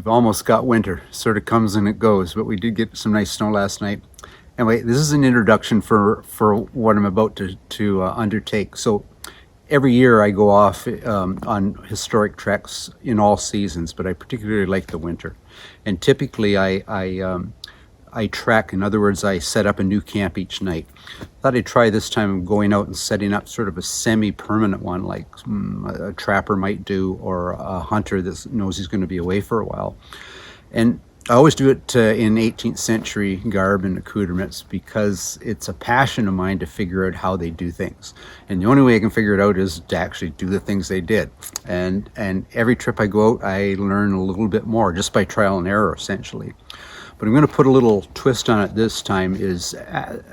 almost got winter. Sort of comes and it goes, but we did get some nice snow last night. Anyway, this is an introduction for what I'm about to undertake. So every year I go off on historic treks in all seasons, but I particularly like the winter. And typically I trek. In other words, I set up a new camp each night. Thought I'd try this time going out and setting up sort of a semi-permanent one, like a trapper might do, or a hunter that knows he's going to be away for a while. And I always do it in 18th century garb and accoutrements because it's a passion of mine to figure out how they do things. And the only way I can figure it out is to actually do the things they did. And every trip I go out, I learn a little bit more just by trial and error, essentially. But I'm going to put a little twist on it this time. Is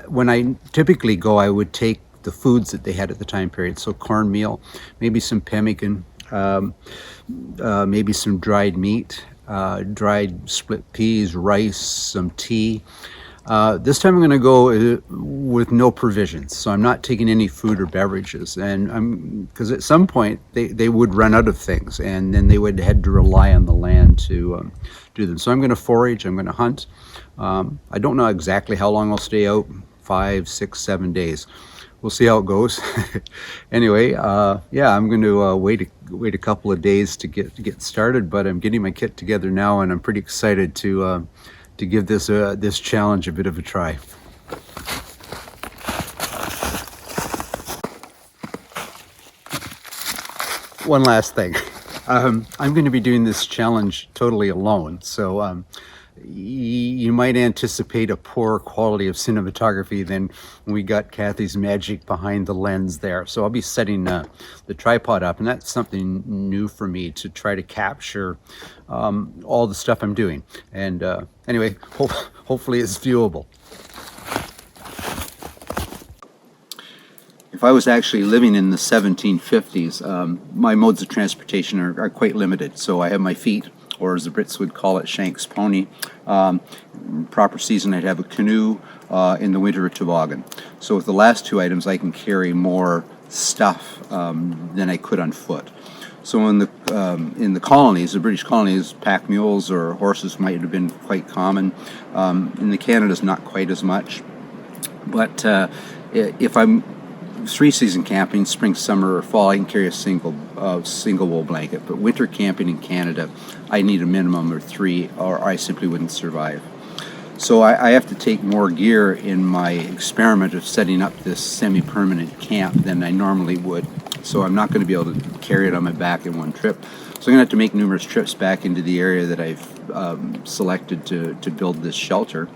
when I typically go, I would take the foods that they had at the time period. So cornmeal, maybe some pemmican, maybe some dried meat, dried split peas, rice, some tea. This time I'm going to go with no provisions, so I'm not taking any food or beverages, and because at some point they would run out of things, and then they would had to rely on the land to do them. So I'm going to forage, I'm going to hunt. I don't know exactly how long I'll stay out, 5, 6, 7 days. We'll see how it goes. Anyway, yeah, I'm going to wait a couple of days to get started, but I'm getting my kit together now, and I'm pretty excited to give this challenge a bit of a try. One last thing. I'm going to be doing this challenge totally alone, so you might anticipate a poor quality of cinematography than we got Kathy's magic behind the lens there. So I'll be setting the tripod up, and that's something new for me, to try to capture all the stuff I'm doing. And anyway, hopefully it's viewable. If I was actually living in the 1750s, my modes of transportation are quite limited. So I have my feet, or as the Brits would call it, Shank's pony. Proper season, I'd have a canoe, in the winter a toboggan. So with the last two items, I can carry more stuff than I could on foot. So in the colonies, the British colonies, pack mules or horses might have been quite common. In the Canada's not quite as much. But if I'm three-season camping, spring, summer, or fall, I can carry a single wool blanket. But winter camping in Canada, I need a minimum of 3, or I simply wouldn't survive. So I have to take more gear in my experiment of setting up this semi-permanent camp than I normally would. So I'm not going to be able to carry it on my back in one trip. So I'm going to have to make numerous trips back into the area that I've selected to build this shelter.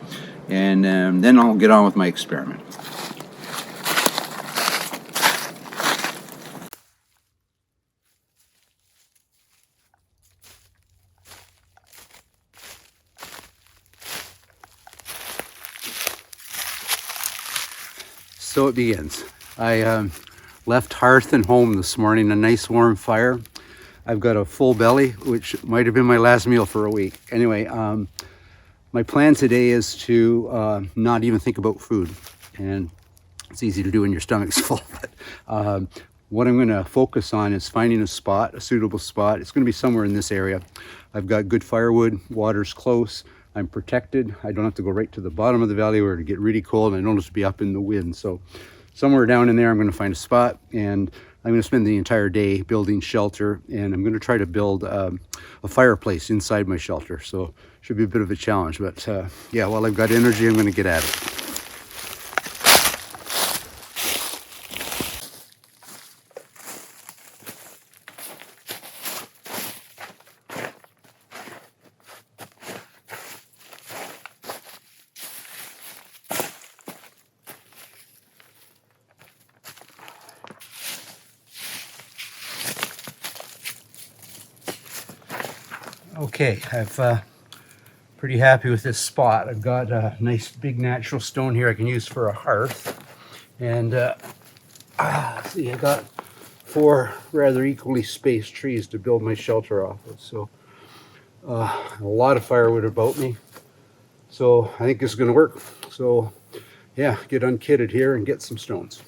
And then I'll get on with my experiment. So it begins. I left hearth and home this morning, a nice warm fire. I've got a full belly, which might have been my last meal for a week. Anyway, my plan today is to not even think about food. And it's easy to do when your stomach's full. But what I'm going to focus on is finding a spot, a suitable spot. It's going to be somewhere in this area. I've got good firewood, water's close. I'm protected. I don't have to go right to the bottom of the valley where it get really cold, and I don't have to be up in the wind. So somewhere down in there, I'm going to find a spot, and I'm going to spend the entire day building shelter, and I'm going to try to build a fireplace inside my shelter. So it should be a bit of a challenge, but yeah, while I've got energy, I'm going to get at it. Okay, I've pretty happy with this spot. I've got a nice big natural stone here I can use for a hearth. And see, I got 4 rather equally spaced trees to build my shelter off of. So a lot of firewood about me. So I think this is going to work. So yeah, get unkitted here and get some stones.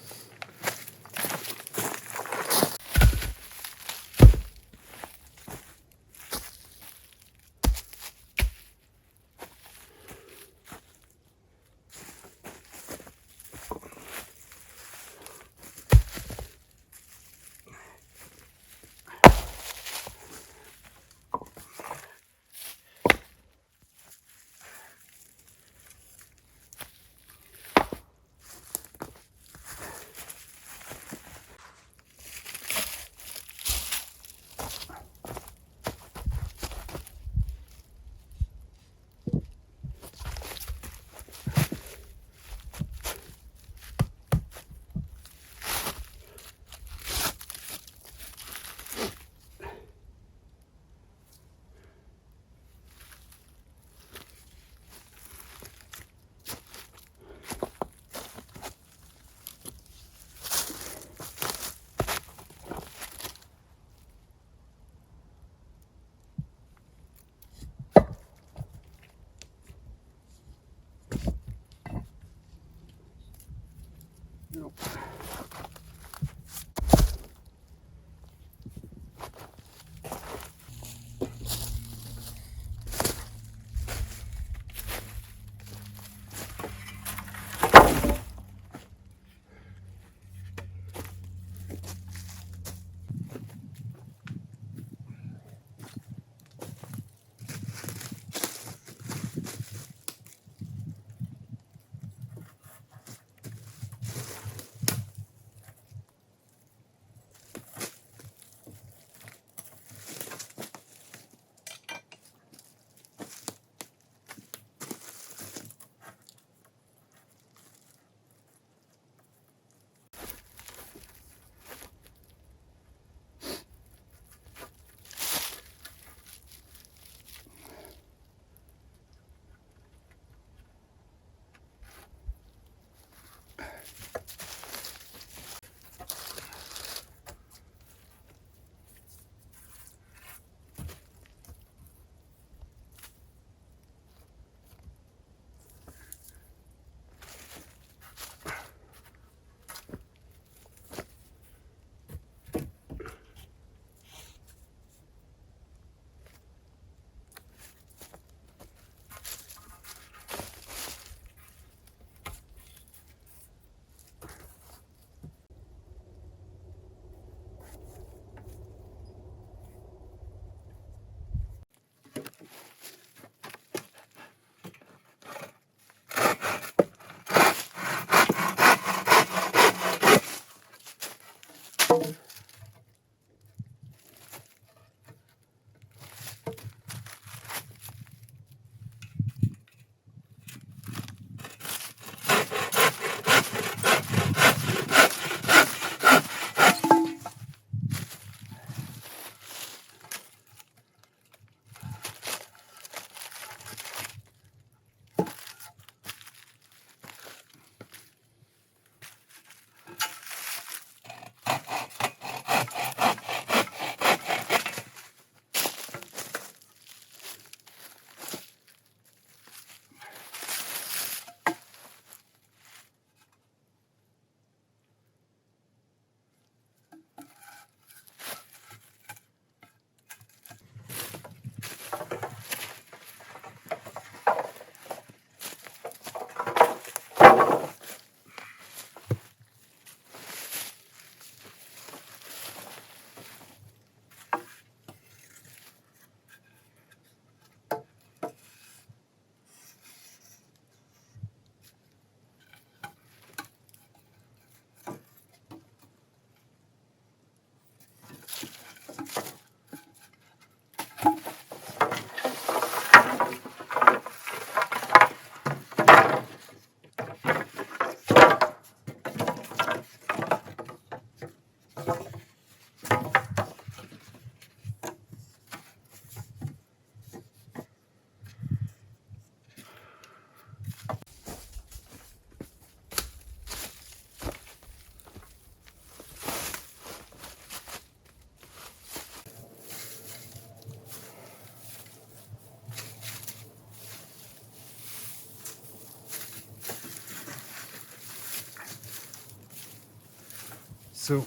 So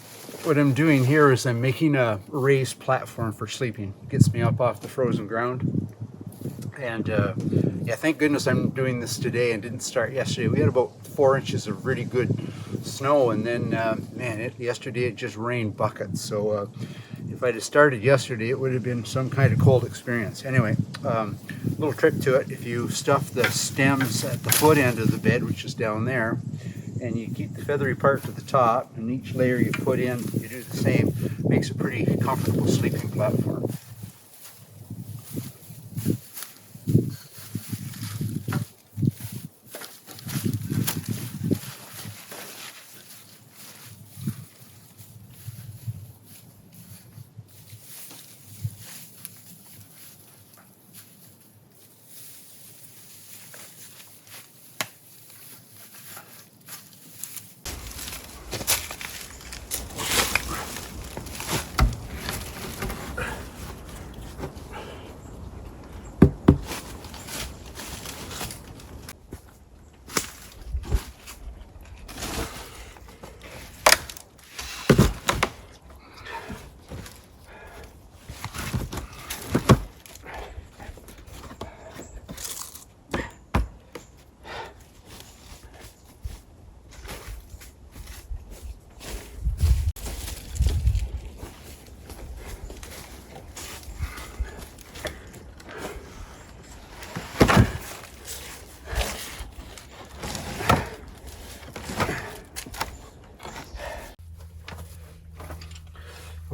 what I'm doing here is I'm making a raised platform for sleeping. It gets me up off the frozen ground. And yeah, thank goodness I'm doing this today and didn't start yesterday. We had about 4 inches of really good snow, and then man, yesterday it just rained buckets. So if I'd have started yesterday, it would have been some kind of cold experience. Anyway, little trick to it: if you stuff the stems at the foot end of the bed, which is down there, and you keep the feathery part to the top, and each layer you put in, you do the same, makes a pretty comfortable sleeping platform.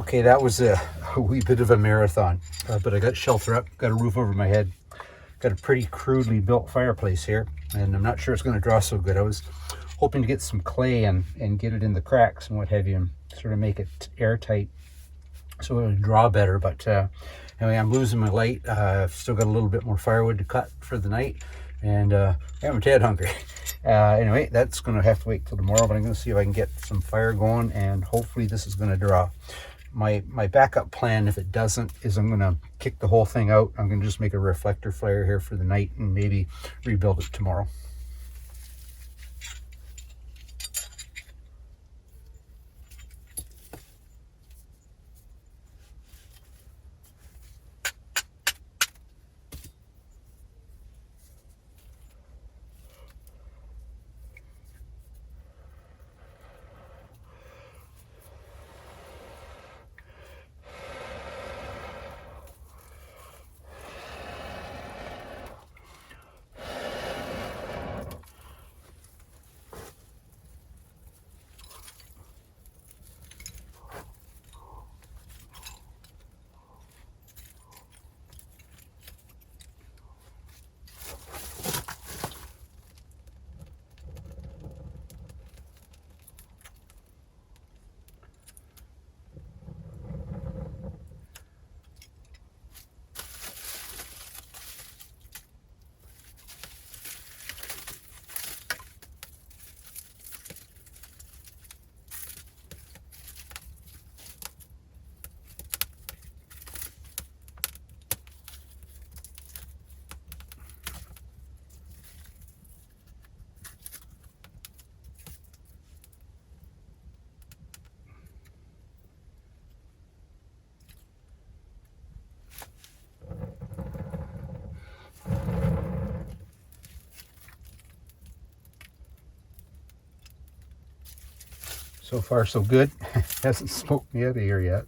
Okay, that was a wee bit of a marathon, but I got shelter up, got a roof over my head, got a pretty crudely built fireplace here, and I'm not sure it's going to draw so good. I was hoping to get some clay and get it in the cracks and what have you, and sort of make it airtight so it would draw better, but anyway, I'm losing my light. I've still got a little bit more firewood to cut for the night, and I'm dead hungry. Anyway, that's going to have to wait till tomorrow, but I'm going to see if I can get some fire going, and hopefully this is going to draw. My backup plan, if it doesn't, is I'm going to kick the whole thing out. I'm going to just make a reflector fire here for the night and maybe rebuild it tomorrow. So far, so good. Hasn't smoked me out of here yet.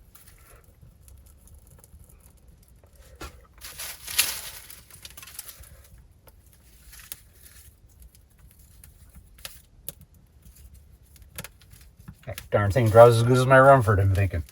That darn thing draws as good as my Rumford, I'm thinking.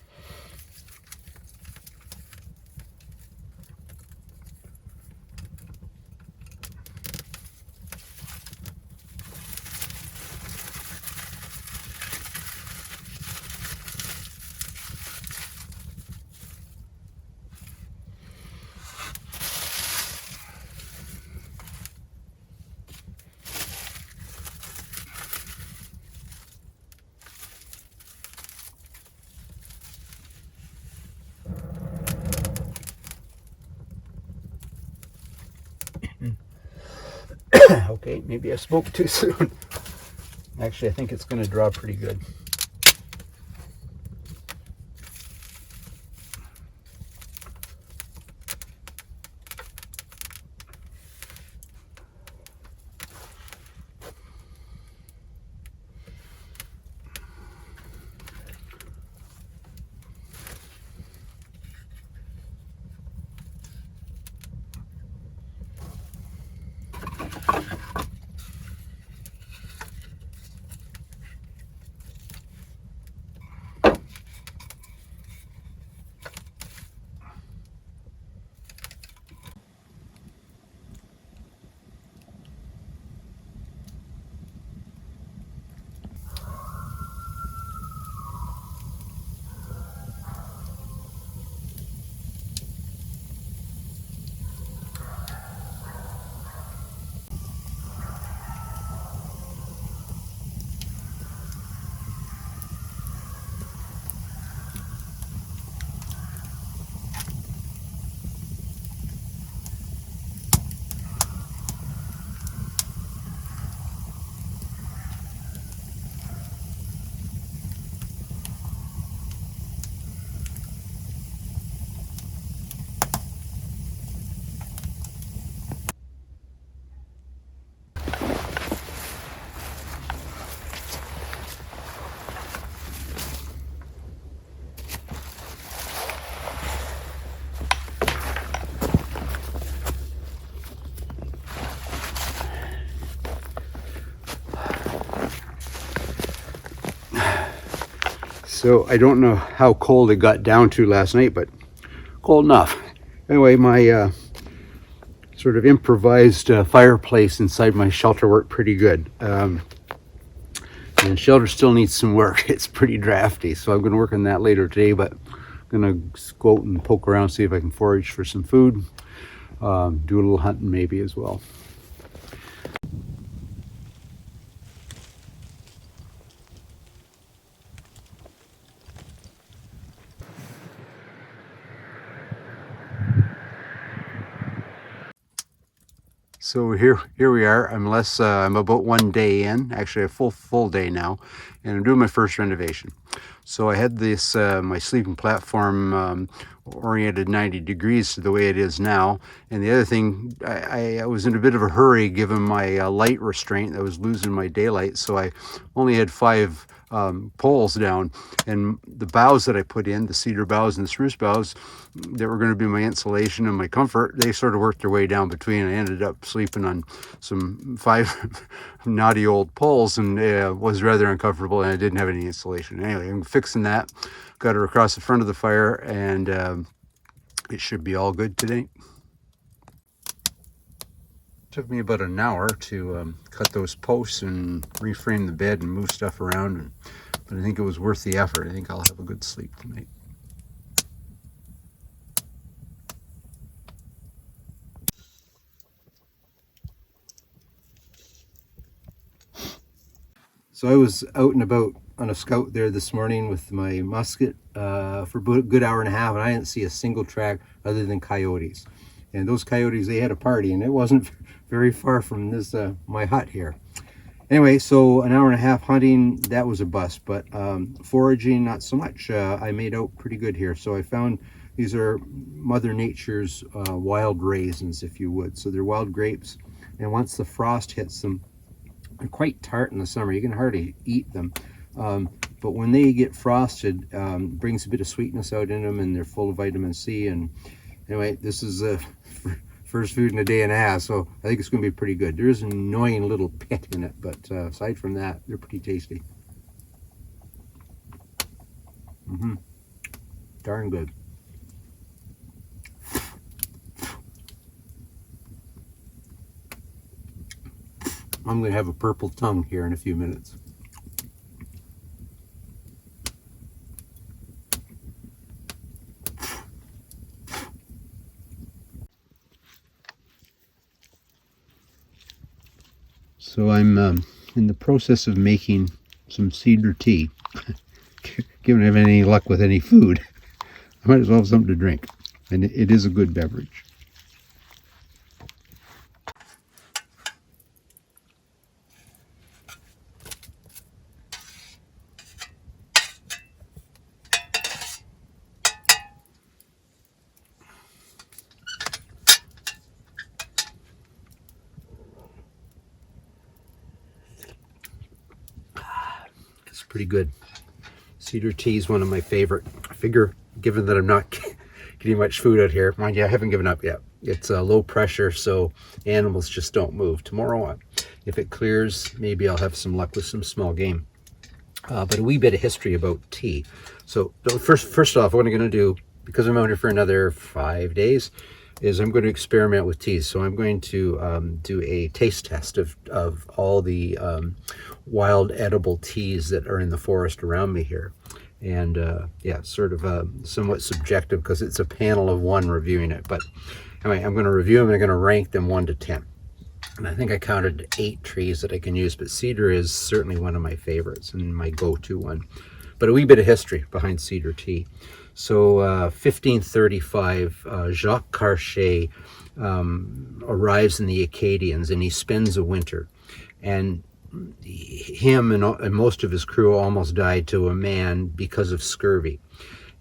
Okay, maybe I spoke too soon. Actually, I think it's going to draw pretty good. So I don't know how cold it got down to last night, but cold enough. Anyway, my sort of improvised fireplace inside my shelter worked pretty good. And the shelter still needs some work. It's pretty drafty, so I'm going to work on that later today, but I'm going to go out and poke around, see if I can forage for some food, do a little hunting maybe as well. So here we are. I'm about 1 day in, actually a full day now, and I'm doing my first renovation. So I had this my sleeping platform oriented 90 degrees to the way it is now. And the other thing, I was in a bit of a hurry given my light restraint. I was losing my daylight, so I only had 5 poles down, and the boughs that I put in, the cedar boughs and the spruce boughs that were going to be my insulation and my comfort, they sort of worked their way down between. I ended up sleeping on some 5 knotty old poles, and was rather uncomfortable, and I didn't have any insulation. Anyway, I'm fixing that, got her across the front of the fire, and it should be all good today. Took me about an hour to cut those posts and reframe the bed and move stuff around, but I think it was worth the effort. I think I'll have a good sleep tonight. So I was out and about on a scout there this morning with my musket for about a good hour and a half, and I didn't see a single track other than coyotes. And those coyotes, they had a party, and it wasn't very far from this my hut here. Anyway, so an hour and a half hunting, that was a bust, but foraging, not so much. I made out pretty good here. So I found these are Mother Nature's wild raisins, if you would. So they're wild grapes, and once the frost hits them, they're quite tart in the summer. You can hardly eat them. But when they get frosted, brings a bit of sweetness out in them, and they're full of vitamin C. And anyway, this is first food in a day and a half, so I think it's going to be pretty good. There is an annoying little pit in it, but aside from that, they're pretty tasty. Darn good. I'm going to have a purple tongue here in a few minutes. So I'm in the process of making some cedar tea. Given I haven't any luck with any food, I might as well have something to drink. And it is a good beverage. It's pretty good. Cedar tea is one of my favorite. I figure, given that I'm not getting much food out here, mind you, I haven't given up yet. It's low pressure, so animals just don't move. Tomorrow, if it clears, maybe I'll have some luck with some small game. But a wee bit of history about tea. So first off, what I'm going to do, because I'm out here for another 5 days, is I'm going to experiment with teas. So I'm going to do a taste test of all the wild edible teas that are in the forest around me here. And yeah, sort of somewhat subjective because it's a panel of 1 reviewing it. But anyway, I'm going to review them and I'm going to rank them 1 to 10. And I think I counted 8 trees that I can use, but cedar is certainly one of my favorites and my go-to one. But a wee bit of history behind cedar tea. So 1535, Jacques Cartier arrives in the Acadians, and he spends a winter. And him and most of his crew almost died to a man because of scurvy.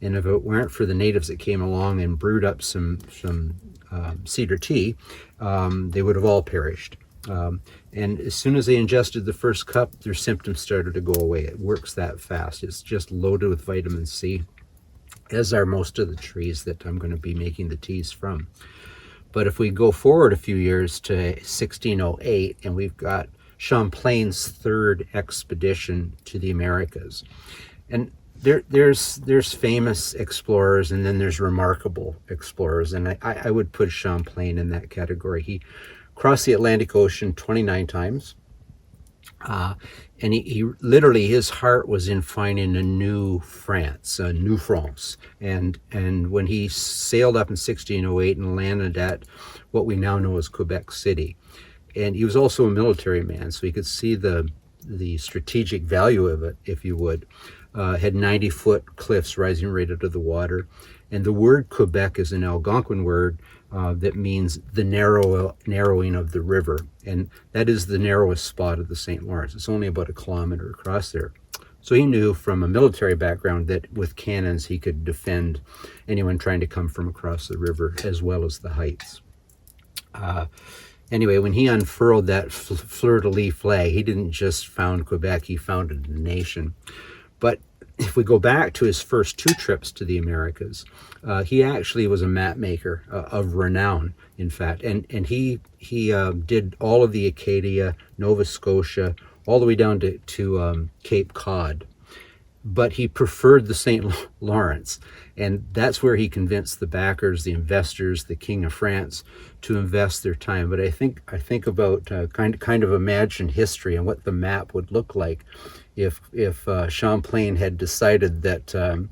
And if it weren't for the natives that came along and brewed up some cedar tea, they would have all perished. And as soon as they ingested the first cup, their symptoms started to go away. It works that fast. It's just loaded with vitamin C, as are most of the trees that I'm going to be making the teas from. But if we go forward a few years to 1608, and we've got Champlain's 3rd expedition to the Americas. And there's famous explorers, and then there's remarkable explorers, and I would put Champlain in that category. He crossed the Atlantic Ocean 29 times. And he literally, his heart was in finding a new France, New France. And when he sailed up in 1608 and landed at what we now know as Quebec City, and he was also a military man, so he could see the strategic value of it, if you would. Had 90-foot cliffs rising right out of the water. And the word Quebec is an Algonquin word that means the narrowing of the river. And that is the narrowest spot of the St. Lawrence. It's only about a kilometer across there. So he knew from a military background that with cannons he could defend anyone trying to come from across the river, as well as the heights. Anyway, when he unfurled that fleur-de-lis flag, he didn't just found Quebec, he founded a nation. But if we go back to his first 2 trips to the Americas, he actually was a map maker of renown, in fact. And he did all of the Acadia, Nova Scotia, all the way down to Cape Cod. But he preferred the St. Lawrence. And that's where he convinced the backers, the investors, the King of France to invest their time. But I think about kind of imagine history and what the map would look like if Champlain had decided that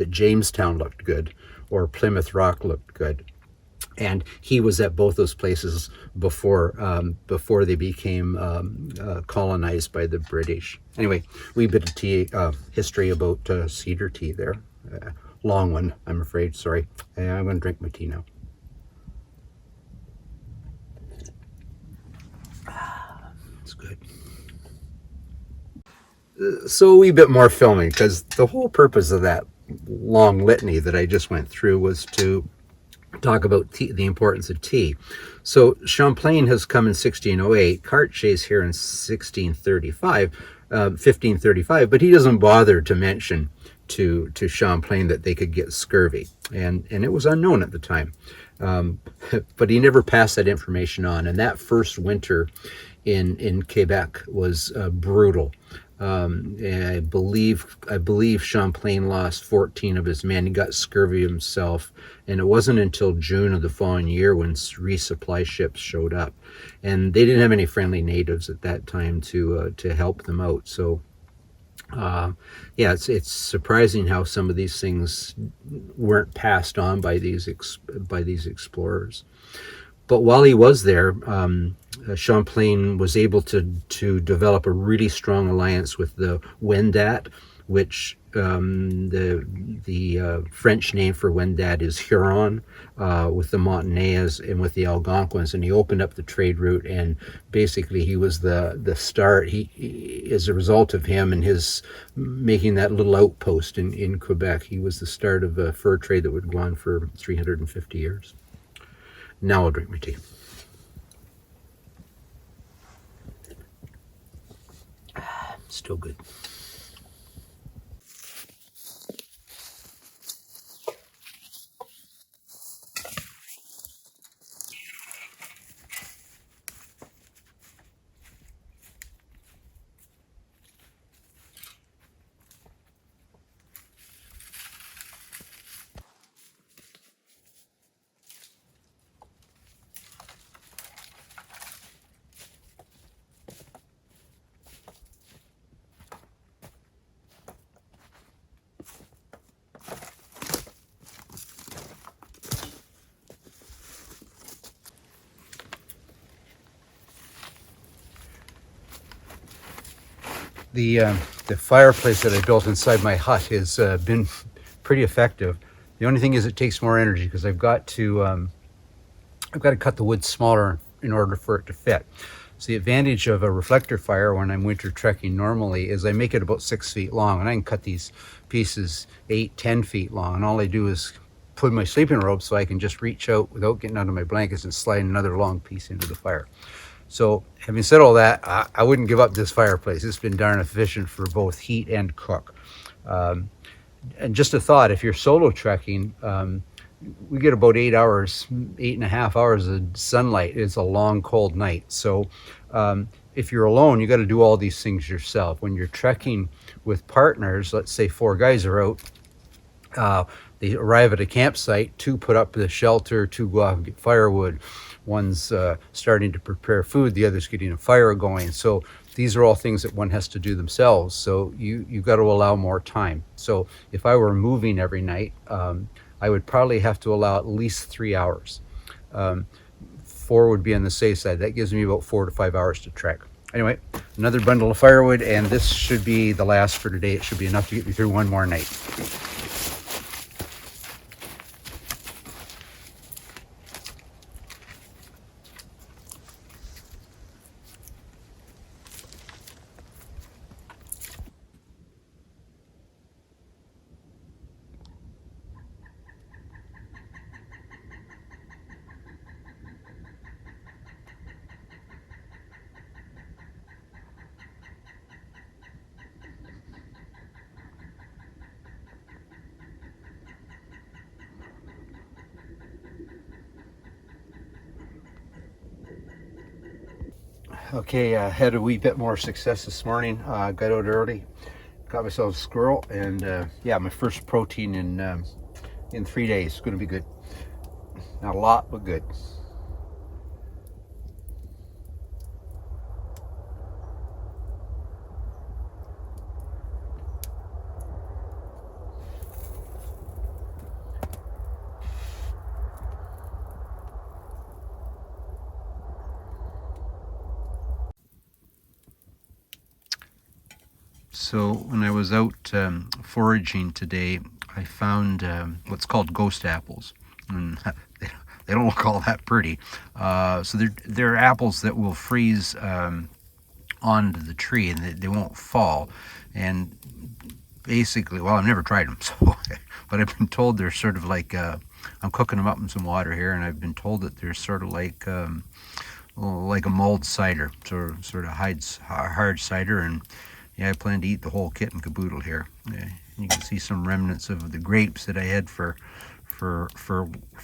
Jamestown looked good or Plymouth Rock looked good. And he was at both those places before they became colonized by the British. Anyway, wee bit of tea history about cedar tea there. Long one, I'm afraid. Sorry. I'm going to drink my tea now. It's good. So a wee bit more filming, because the whole purpose of that long litany that I just went through was to talk about tea, the importance of tea. So Champlain has come in 1608, Cartier's here in 1535, but he doesn't bother to mention to Champlain that they could get scurvy, and it was unknown at the time. But he never passed that information on, and that first winter in Quebec was brutal. I believe Champlain lost 14 of his men. He got scurvy himself, and it wasn't until June of the following year when resupply ships showed up, and they didn't have any friendly natives at that time to help them out. So it's surprising how some of these things weren't passed on by these explorers. But while he was there, Champlain was able to develop a really strong alliance with the Wendat, which the French name for Wendat is Huron, with the Montagnais and with the Algonquins, and he opened up the trade route, and basically he was the start. He as a result of him and his making that little outpost in Quebec, he was the start of a fur trade that would go on for 350 years. Now I'll drink my tea. Still good. The fireplace that I built inside my hut has been pretty effective. The only thing is it takes more energy, because I've got to cut the wood smaller in order for it to fit. So the advantage of a reflector fire when I'm winter trekking normally is I make it about 6 feet long, and I can cut these pieces 8-10 feet long, and all I do is put my sleeping robe so I can just reach out without getting out of my blankets and slide another long piece into the fire. So having said all that, I wouldn't give up this fireplace. It's been darn efficient for both heat and cook. And just a thought, if you're solo trekking, we get about 8.5 hours of sunlight. It's a long, cold night. So if you're alone, you got to do all these things yourself. When you're trekking with partners, let's say 4 guys are out, they arrive at a campsite, 2 put up the shelter, 2 go off and get firewood, one's starting to prepare food, the other's getting a fire going. So these are all things that one has to do themselves. So you've got to allow more time. So if I were moving every night, I would probably have to allow at least 3 hours. 4 would be on the safe side. That gives me about 4 to 5 hours to trek. Anyway, another bundle of firewood, and this should be the last for today. It should be enough to get me through one more night. Okay, had a wee bit more success this morning. Got out early, got myself a squirrel, and yeah, my first protein in 3 days. It's going to be good. Not a lot, but good. So when I was out foraging today, I found what's called ghost apples, and they don't look all that pretty. So they're apples that will freeze onto the tree, and they won't fall. And basically, well, I've never tried them, so but I've been told they're sort of like I'm cooking them up in some water here, and I've been told that they're sort of like a mulled cider, sort of hard cider. And yeah, I plan to eat the whole kit and caboodle here. You can see some remnants of the grapes that I had for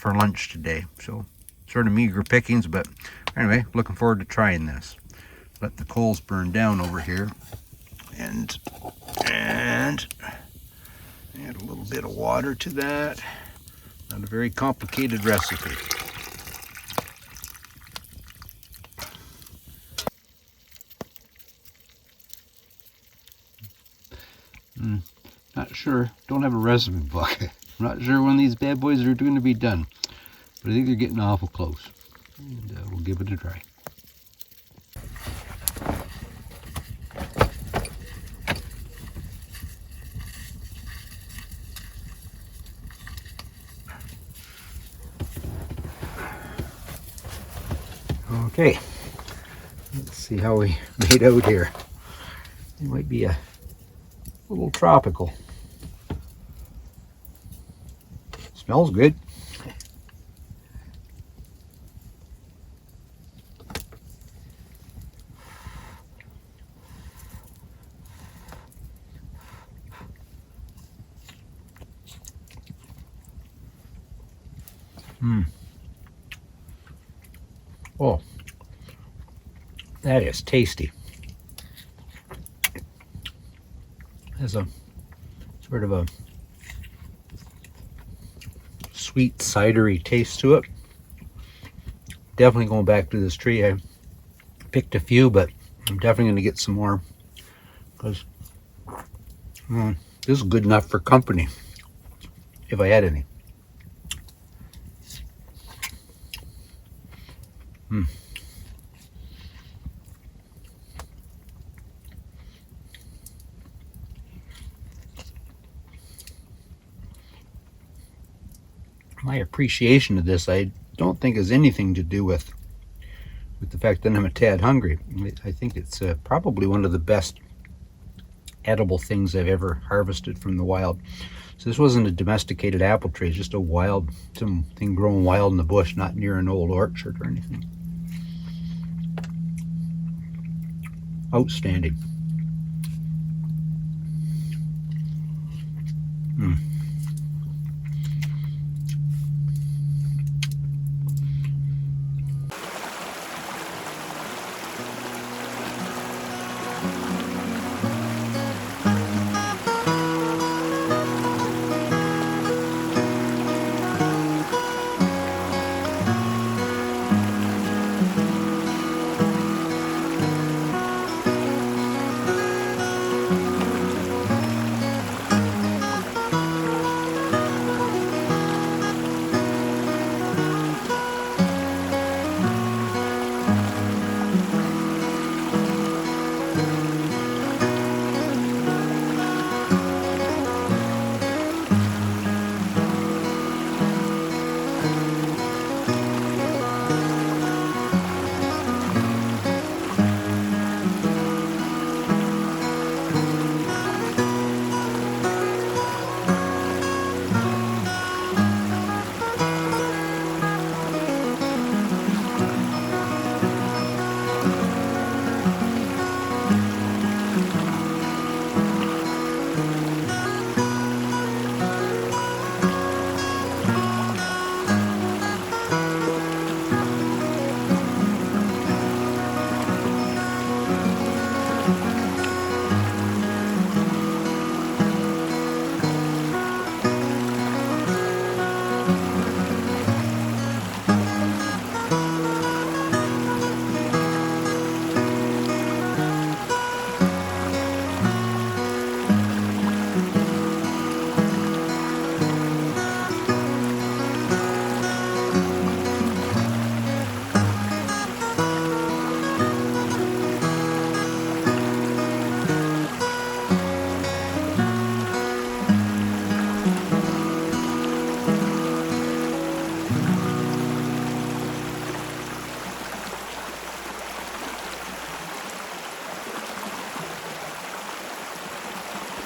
lunch today. So sort of meager pickings, but anyway, looking forward to trying this. Let the coals burn down over here, and add a little bit of water to that. Not a very complicated recipe. Not sure, don't have a recipe book. I'm not sure when these bad boys are going to be done, but I think they're getting awful close. And we'll give it a try. Okay, let's see how we made out here. It might be a little tropical. Smells good. Oh, that is tasty. Has a sort of a sweet cidery taste to it. Definitely going back to this tree. I picked a few, but I'm definitely going to get some more, because this is good enough for company if I had any. My appreciation of this, I don't think has anything to do with the fact that I'm a tad hungry. I think it's probably one of the best edible things I've ever harvested from the wild. So this wasn't a domesticated apple tree, it's just a wild, something growing wild in the bush, not near an old orchard or anything. Outstanding.